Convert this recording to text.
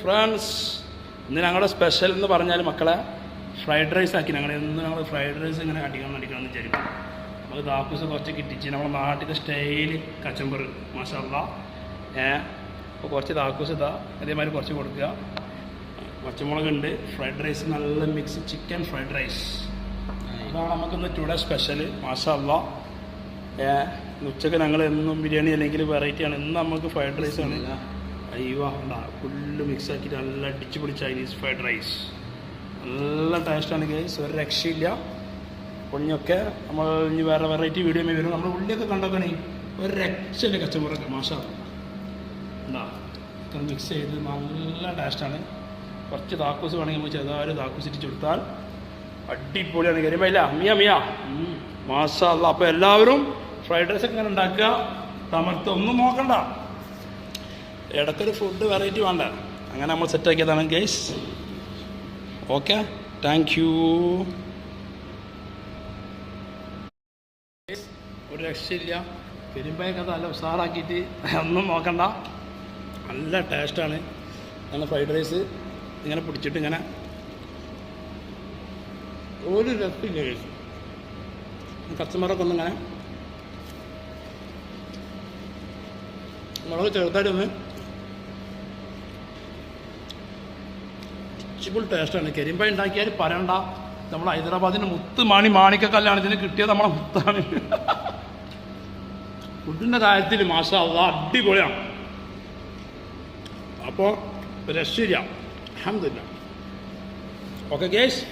Friends, ഇന്ന് ഞങ്ങളുടെ special എന്ന് പറഞ്ഞാൽ മക്കളെ ഫ്രൈഡ് റൈസ് ആക്കി. ഞങ്ങൾ ഫ്രൈഡ് റൈസ് ഇങ്ങനെ അടിക്കണം എന്ന് വിചാരിക്കും. നമ്മൾ ദാക്കൂസ് കുറച്ച് കിട്ടിച്ച് നമ്മുടെ നാട്ടിലെ സ്റ്റൈൽ കച്ചമ്പർ മാഷാല്ലാ. അപ്പോൾ കുറച്ച് ദാക്കൂസ് ഇതാ അതേമാതിരി കുറച്ച് കൊടുക്കുക. പച്ചമുളകുണ്ട്. ഫ്രൈഡ് റൈസ് നല്ല മിക്സ് ചിക്കൻ ഫ്രൈഡ് റൈസ്. അതാണ് നമുക്കിന്ന് ടുഡേ സ്പെഷ്യൽ മാഷാല്ലാ. ഉച്ചക്ക് ഞങ്ങൾ എന്നും ബിരിയാണി അല്ലെങ്കിൽ വെറൈറ്റിയാണ്. ഇന്ന് നമുക്ക് ഫ്രൈഡ് റൈസ് ആണ്. അയ്യോ ഫുള്ള് മിക്സ് ആക്കിയിട്ട് നല്ല അടിച്ചു പൊളി ചൈനീസ് ഫ്രൈഡ് റൈസ്. നല്ല ടേസ്റ്റാണ് ഗൈസ്, ഒരു രക്ഷയില്ല. ഉള്ളിയൊക്കെ നമ്മൾ ഇനി വേറെ വെറൈറ്റി വീഡിയോ വരും. നമ്മൾ ഉള്ളിയൊക്കെ കണ്ടോക്കണേ ഒരു രക്ഷയില്ല കച്ചമ്പറൊക്കെ മാഷാ. എന്താ ഇത്ര മിക്സ് ചെയ്ത് നല്ല ടേസ്റ്റാണ്. കുറച്ച് താക്കൂസ് വേണമെങ്കിൽ നമ്മൾ ചെറുതായൊരു താക്കൂസ് ഇട്ടിച്ച് കൊടുത്താൽ അടിപൊളിയാണ്. കരിമ്പയില്ല മിയ മാഷാ അല്ലാ. അപ്പോൾ എല്ലാവരും ഫ്രൈഡ് റൈസ് ഒക്കെ ഇങ്ങനെ ഉണ്ടാക്കുക. തമർത്ത് ഒന്നും നോക്കണ്ട, ഇടയ്ക്കൊരു ഫുഡ് വെറൈറ്റി വേണ്ട. അങ്ങനെ നമ്മൾ സെറ്റാക്കിയതാണ് ഗൈസ്. Okay, thank you. ഒരു രക്ഷയില്ല. പെരുമ്പായൊക്കെ നല്ല ഉഷാറാക്കിയിട്ട് ഒന്നും നോക്കണ്ട, നല്ല ടേസ്റ്റാണ്. അങ്ങനെ ഫ്രൈഡ് റൈസ് ഇങ്ങനെ പിടിച്ചിട്ട് ഇങ്ങനെ ഒരു രക്ഷയില്ല ഗൈസ്. കസ്റ്റമറൊക്കെ ഒന്നിങ്ങനെ മുളക് ചെറുതായിട്ടൊന്ന് ഫുൾ ടേസ്റ്റാണ്. കരിമ്പായ ഉണ്ടാക്കിയാൽ പറയണ്ട. നമ്മൾ ഹൈദരാബാദിൻ്റെ മാണിക്കക്കല്ലാണ് ഇതിന് കിട്ടിയത്. നമ്മളെ മുത്താണ്. ഫുഡിൻ്റെ കാര്യത്തിൽ മാഷാ അല്ലാ അടിപൊളിയാണ്. അപ്പോൾ രക്ഷയില്ല. അൽഹംദുലില്ലാ. Okay guys.